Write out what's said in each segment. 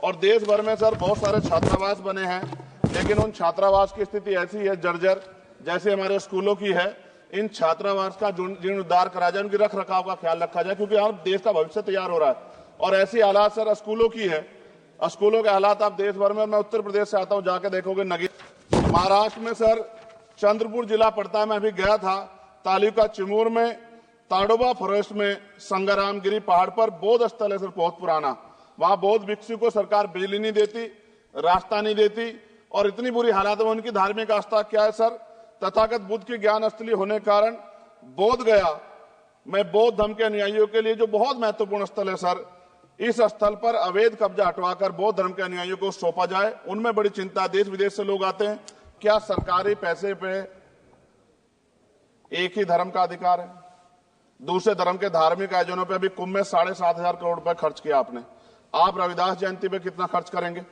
और देश भर में सर बहुत सारे छात्रावास बने हैं, लेकिन उन छात्रावास की स्थिति ऐसी है जर्जर, जैसे हमारे स्कूलों की है। इन छात्रावास का जीर्णोद्धार करा जाए, उनकी रख रखाव का ख्याल रखा जाए, क्योंकि यहाँ देश का भविष्य तैयार हो रहा है। और ऐसी हालात सर स्कूलों की है, स्कूलों के हालात आप देश भर में, मैं उत्तर प्रदेश से आता हूँ, जाके देखोगे नगीना। महाराष्ट्र में सर चंद्रपुर जिला पड़ता है, मैं अभी गया था, तालुका चिमूर में ताडोबा फॉरेस्ट में संग्रामगिरी पहाड़ पर बौद्ध स्थल है सर, बहुत पुराना। वहां बौद्ध भिक्षु को सरकार बिजली नहीं देती, रास्ता नहीं देती, और इतनी बुरी हालात में उनकी धार्मिक आस्था क्या है सर, तथागत बुद्ध की ज्ञान स्थली होने के कारण बोध गया में बौद्ध धर्म के अनुयायियों के लिए जो बहुत महत्वपूर्ण स्थल है सर, इस स्थल पर अवैध कब्जा हटवाकर बौद्ध धर्म के अनुयायियों को सौंपा जाए। उनमें बड़ी चिंता, देश विदेश से लोग आते हैं। क्या सरकारी पैसे पे एक ही धर्म का अधिकार है? दूसरे धर्म के धार्मिक आयोजनों पे अभी कुंभ में 7,500 करोड़ रुपए खर्च किया आपने। आप रविदास जयंती पे कितना खर्च करेंगे?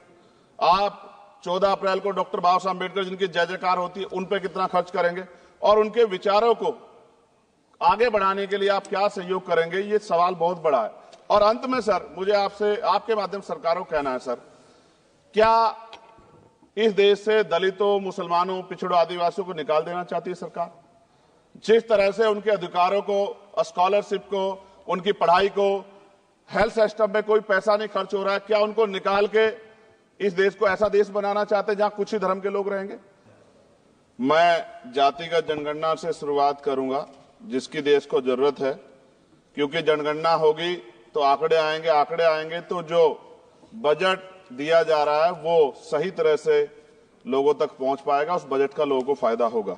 आप 14 अप्रैल को डॉक्टर बाबा साहब अम्बेडकर जिनकी जय जयकार होती है, उन पे कितना खर्च करेंगे? और उनके विचारों को आगे बढ़ाने के लिए आप क्या सहयोग करेंगे? ये सवाल बहुत बड़ा है। और अंत में सर, मुझे आपसे, आपके माध्यम सरकारों को कहना है सर, क्या इस देश से दलितों, मुसलमानों, पिछड़ों, आदिवासियों को निकाल देना चाहती है सरकार? जिस तरह से उनके अधिकारों को, स्कॉलरशिप को, उनकी पढ़ाई को, हेल्थ सिस्टम में कोई पैसा नहीं खर्च हो रहा है, क्या उनको निकाल के इस देश को ऐसा देश बनाना चाहते हैं जहां कुछ ही धर्म के लोग रहेंगे? मैं जातिगत जनगणना से शुरुआत करूंगा, जिसकी देश को जरूरत है, क्योंकि जनगणना होगी तो आंकड़े आएंगे तो जो बजट दिया जा रहा है वो सही तरह से लोगों तक पहुंच पाएगा, उस बजट का लोगों को फायदा होगा।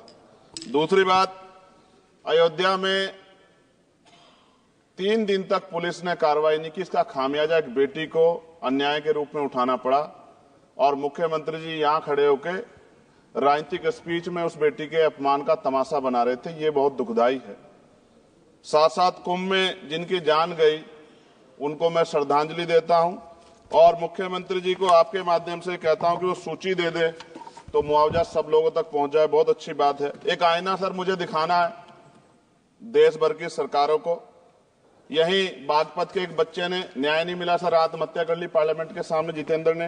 दूसरी बात, अयोध्या में 3 दिन तक पुलिस ने कार्रवाई नहीं की, इसका खामियाजा एक बेटी को अन्याय के रूप में उठाना पड़ा, और मुख्यमंत्री जी यहां खड़े होकर राजनीतिक स्पीच में उस बेटी के अपमान का तमाशा बना रहे थे। ये बहुत दुखदाई है। साथ साथ कुंभ में जिनकी जान गई, उनको मैं श्रद्धांजलि देता हूं, और मुख्यमंत्री जी को आपके माध्यम से कहता हूं कि वो सूची दे दे तो मुआवजा सब लोगों तक पहुंच जाए। बहुत अच्छी बात है। एक आईना सर मुझे दिखाना है देश भर की सरकारों को। यही बागपत के एक बच्चे ने, न्याय नहीं मिला सर, आत्महत्या कर ली पार्लियामेंट के सामने, जितेंद्र ने।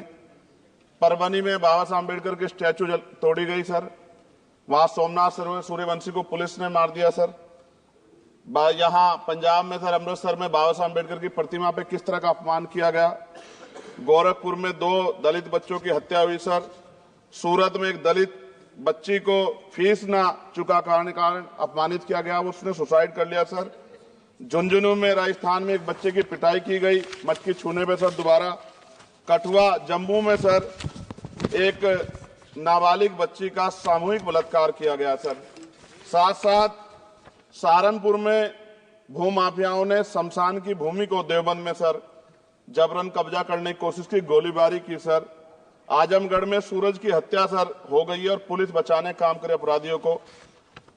परभनी में बाबा साहब अम्बेडकर की स्टैचू तोड़ी गई सर, वहां सोमनाथ सूर्यवंशी को पुलिस ने मार दिया सर। यहां पंजाब में सर, अमृतसर में बाबा साहब अम्बेडकर की प्रतिमा पे किस तरह का अपमान किया गया। गोरखपुर में 2 दलित बच्चों की हत्या हुई सर। सूरत में एक दलित बच्ची को फीस ना चुका कारण अपमानित किया गया, उसने सुसाइड कर लिया सर। झुंझुनू में, राजस्थान में एक बच्चे की पिटाई की गई मटकी छूने पे सर दोबारा। कठुआ, जम्मू में सर एक नाबालिग बच्ची का सामूहिक बलात्कार किया गया सर। साथ साथ सहारनपुर में भूमाफियाओं ने शमशान की भूमि को देवबंद में सर जबरन कब्जा करने की कोशिश की, गोलीबारी की सर। आजमगढ़ में सूरज की हत्या सर हो गई है, और पुलिस बचाने काम करे अपराधियों को।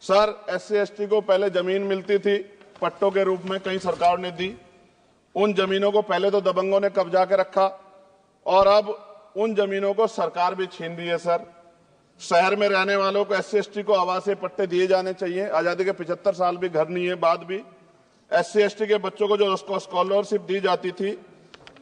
सर SC ST को पहले जमीन मिलती थी पट्टों के रूप में, कई सरकार ने दी। उन जमीनों को पहले तो दबंगों ने कब्जा के रखा, और अब उन जमीनों को सरकार भी छीन रही है सर। शहर में रहने वालों को SC ST को आवासीय पट्टे दिए जाने चाहिए। आजादी के 75 साल भी घर नहीं है, बाद भी SC ST के बच्चों को जो स्कॉलरशिप दी जाती थी,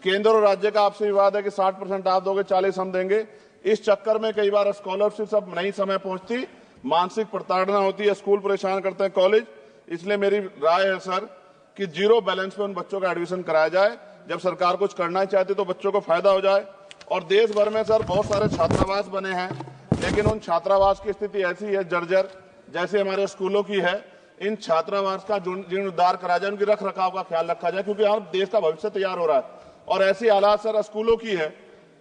केंद्र और राज्य का आपसे विवाद है कि 60% आप दोगे, 40 हम देंगे। इस चक्कर में कई बार स्कॉलरशिप सब नहीं समय पहुंचती, मानसिक प्रताड़ना होती है, स्कूल परेशान करते हैं, कॉलेज। इसलिए मेरी राय है सर कि 0 बैलेंस पे उन बच्चों का एडमिशन कराया जाए। जब सरकार कुछ करना चाहती तो बच्चों को फायदा हो जाए। और देश भर में सर बहुत सारे छात्रावास बने हैं, लेकिन उन छात्रावास की स्थिति ऐसी है जर्जर, जैसे हमारे स्कूलों की है। इन छात्रावास का जीर्णोद्धार करा जाए, उनकी रख रखाव का ख्याल रखा जाए, क्योंकि यहाँ देश का भविष्य तैयार हो रहा है। और ऐसी हालात सर स्कूलों की है,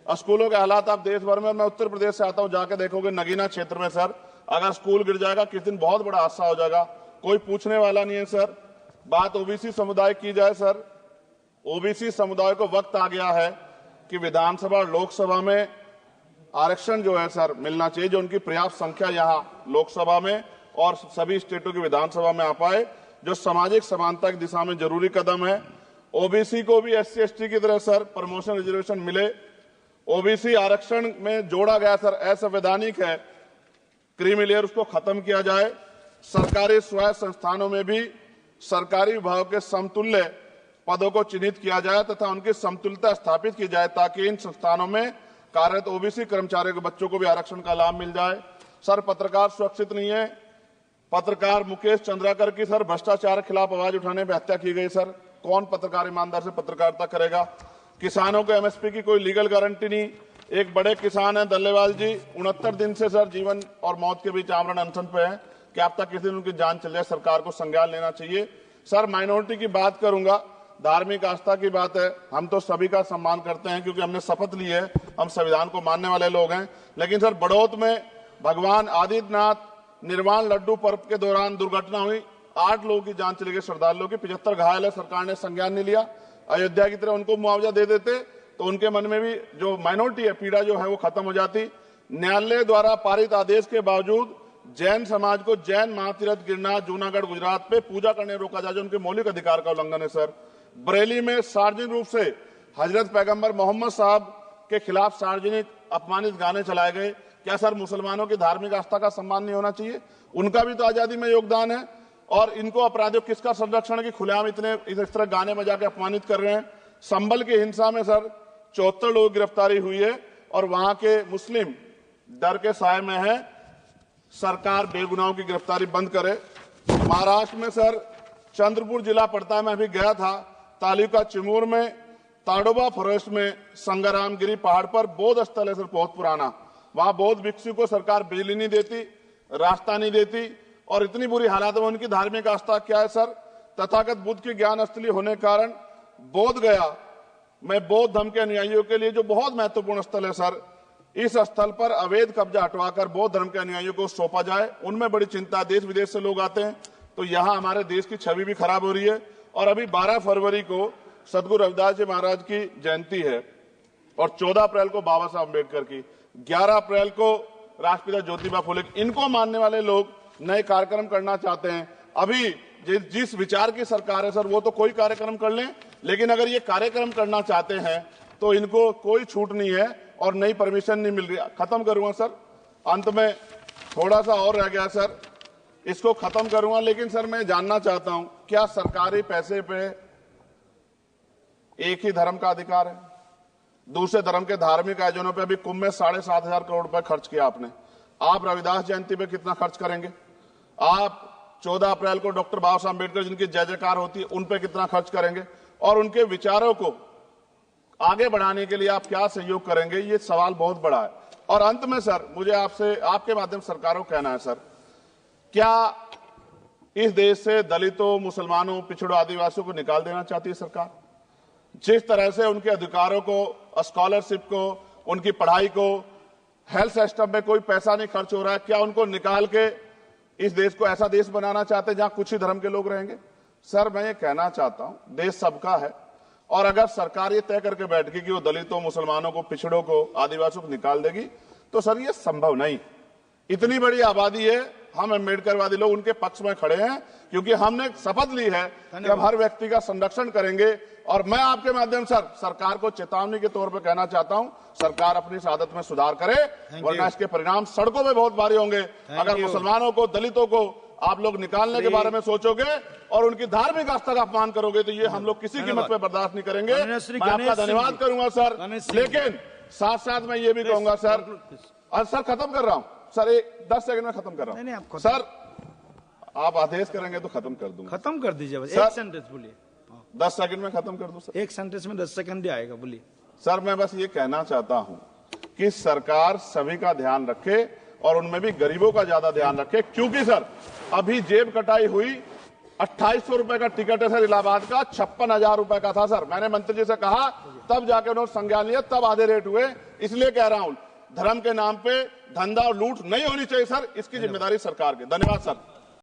स्कूलों के हालात आप देश भर में, मैं उत्तर प्रदेश से आता हूँ, जाके देखोगे नगीना क्षेत्र में सर, अगर स्कूल गिर जाएगा किस दिन बहुत बड़ा हादसा हो जाएगा, कोई पूछने वाला नहीं है सर। बात OBC समुदाय की जाए सर, OBC समुदाय को वक्त आ गया है कि विधानसभा और लोकसभा में आरक्षण जो है सर मिलना चाहिए, जो उनकी पर्याप्त संख्या यहाँ लोकसभा में और सभी स्टेटों की विधानसभा में आ पाए, जो सामाजिक समानता की दिशा में जरूरी कदम है। OBC को भी SC ST की तरह सर प्रमोशन रिजर्वेशन मिले। OBC आरक्षण में जोड़ा गया सर, असंवैधानिक है, क्रीमी लेयर, उसको खत्म किया जाए। सरकारी स्वायत्त संस्थानों में भी सरकारी विभाग के समतुल्य पदों को चिन्हित किया जाए तथा उनकी समतुल्यता स्थापित की जाए ताकि इन संस्थानों में कार्यरत ओबीसी कर्मचारियों के बच्चों को भी आरक्षण का लाभ मिल जाए। सर, पत्रकार सुरक्षित नहीं है। पत्रकार मुकेश चंद्राकर की सर भ्रष्टाचार के खिलाफ आवाज उठाने में हत्या की गई। सर, कौन पत्रकार ईमानदार से पत्रकारिता करेगा? किसानों को एमएसपी की कोई लीगल गारंटी नहीं। एक बड़े किसान है दल्लेवाल जी, 69 दिन से सर जीवन और मौत के बीच आमरण अनशन पे है। क्या अब तक किसी दिन उनकी जान चल जाए? सरकार को संज्ञान लेना चाहिए। सर, माइनॉरिटी की बात करूंगा, धार्मिक आस्था की बात है। हम तो सभी का सम्मान करते हैं क्योंकि हमने शपथ ली है, हम संविधान को मानने वाले लोग हैं। लेकिन सर, बड़ौत में भगवान आदित्यनाथ निर्वाण लड्डू पर्व के दौरान दुर्घटना हुई, 8 लोगों की जान चली गई, श्रद्धालुओं की 75 घायल है। सरकार ने संज्ञान नहीं लिया। अयोध्या की तरह उनको मुआवजा दे देते तो उनके मन में भी जो माइनॉरिटी है पीड़ा जो है वो खत्म हो जाती। न्यायालय द्वारा पारित आदेश के बावजूद जैन समाज को जैन महातीर्थ गिरनार जूनागढ़ गुजरात पे पूजा करने रोका जाए, जो उनके मौलिक अधिकार का उल्लंघन है। सर, बरेली में सार्वजनिक रूप से हजरत पैगंबर मोहम्मद साहब के खिलाफ सार्वजनिक अपमानित गाने चलाए गए। क्या सर, मुसलमानों की धार्मिक आस्था का सम्मान नहीं होना चाहिए? उनका भी तो आजादी में योगदान है। और इनको अपराधियों किसका संरक्षण है कि खुलेआम इतने इस तरह गाने बजा के अपमानित कर रहे हैं? संभल की हिंसा में सर 74 लोगों की गिरफ्तारी हुई है और वहां के मुस्लिम डर के साए में है। सरकार बेगुनाहों की गिरफ्तारी बंद करे। महाराष्ट्र में सर चंद्रपुर जिला पड़ता है, मैं अभी गया था, तालुका चिमूर में ताडोबा फॉरेस्ट में संग्रामगिरी पहाड़ पर बौद्ध स्थल है सर, बहुत पुराना। वहां बौद्ध भिक्षु को सरकार बिजली नहीं देती, रास्ता नहीं देती और इतनी बुरी हालत है। उनकी धार्मिक आस्था क्या है सर? तथागत बुद्ध की ज्ञान स्थली होने के कारण बोध गया में बौद्ध धर्म के अनुयायियों के लिए जो बहुत महत्वपूर्ण स्थल है सर, इस स्थल पर अवैध कब्जा हटवाकर बौद्ध धर्म के अनुयायियों को सौंपा जाए। उनमें बड़ी चिंता, देश विदेश से लोग आते हैं तो यहाँ हमारे देश की छवि भी खराब हो रही है। और अभी 12 फरवरी को सदगुरु रविदास जी महाराज की जयंती है और 14 अप्रैल को बाबा साहब अम्बेडकर की, 11 अप्रैल को राष्ट्रपिता ज्योतिबा फुले। इनको मानने वाले लोग नए कार्यक्रम करना चाहते हैं। अभी जिस विचार की सरकार है सर, वो तो कोई कार्यक्रम कर लें, लेकिन अगर ये कार्यक्रम करना चाहते हैं तो इनको कोई छूट नहीं है और नई परमिशन नहीं मिल रही। खत्म करूंगा सर, अंत में थोड़ा सा और रह गया सर, इसको खत्म करूंगा। लेकिन सर, मैं जानना चाहता हूं, क्या सरकारी पैसे पे एक ही धर्म का अधिकार है? दूसरे धर्म के धार्मिक आयोजनों पे अभी कुंभ में 7,500 करोड़ रुपए खर्च किया आपने। आप रविदास जयंती पे कितना खर्च करेंगे? आप 14 अप्रैल को डॉक्टर बाबा साहब अम्बेडकर जिनकी जय जयकार होती है उन पे कितना खर्च करेंगे? और उनके विचारों को आगे बढ़ाने के लिए आप क्या सहयोग करेंगे? ये सवाल बहुत बड़ा है। और अंत में सर, मुझे आपसे आपके माध्यम से सरकार को कहना है सर, क्या इस देश से दलितों, मुसलमानों, पिछड़ों, आदिवासियों को निकाल देना चाहती है सरकार? जिस तरह से उनके अधिकारों को, स्कॉलरशिप को, उनकी पढ़ाई को, हेल्थ सिस्टम में कोई पैसा नहीं खर्च हो रहा है, क्या उनको निकाल के इस देश को ऐसा देश बनाना चाहते हैं जहां कुछ ही धर्म के लोग रहेंगे? सर, मैं ये कहना चाहता हूं, देश सबका है और अगर सरकार ये तय करके बैठ गई कि वो दलितों, मुसलमानों को, पिछड़ों को, आदिवासियों को निकाल देगी तो सर ये संभव नहीं। इतनी बड़ी आबादी है, हम अम्बेडकरवादी लोग उनके पक्ष में खड़े हैं क्योंकि हमने शपथ ली है कि हम हर व्यक्ति का संरक्षण करेंगे। और मैं आपके माध्यम से सरकार को चेतावनी के तौर पर कहना चाहता हूं, सरकार अपनी इस आदत में सुधार करे वरना इसके परिणाम सड़कों में बहुत भारी होंगे। अगर मुसलमानों को, दलितों को आप लोग निकालने के बारे में सोचोगे और उनकी धार्मिक आस्था का अपमान करोगे तो ये हम लोग किसी कीमत पे बर्दाश्त नहीं करेंगे। मैं आपका धन्यवाद करूंगा सर, लेकिन साथ साथ मैं ये भी कहूंगा सर, और सर खत्म कर रहा हूं सर, 10 सेकंड में खत्म कर रहा हूं सर, आप आदेश करेंगे तो खत्म कर दूंगा। खत्म कर दीजिए, एक सेंटेंस बोलिए। 10 सेकंड में खत्म कर दूं सर, एक सेंटेंस में 10 सेकंड ही आएगा, बोलिए सर। मैं बस ये कहना चाहता हूं कि सरकार सभी का ध्यान रखे और उनमें भी गरीबों का ज्यादा ध्यान रखे, क्योंकि सर अभी जेब कटाई हुई, 2800 रुपए का टिकट है सर इलाहाबाद का, 56,000 रुपए का था सर। मैंने मंत्री जी से कहा, तब जाके उन्होंने संज्ञान लिया, तब आधे रेट हुए। इसलिए कह रहा हूं, धर्म के नाम पे धंधा और लूट नहीं होनी चाहिए सर, इसकी जिम्मेदारी सरकार की। धन्यवाद सर।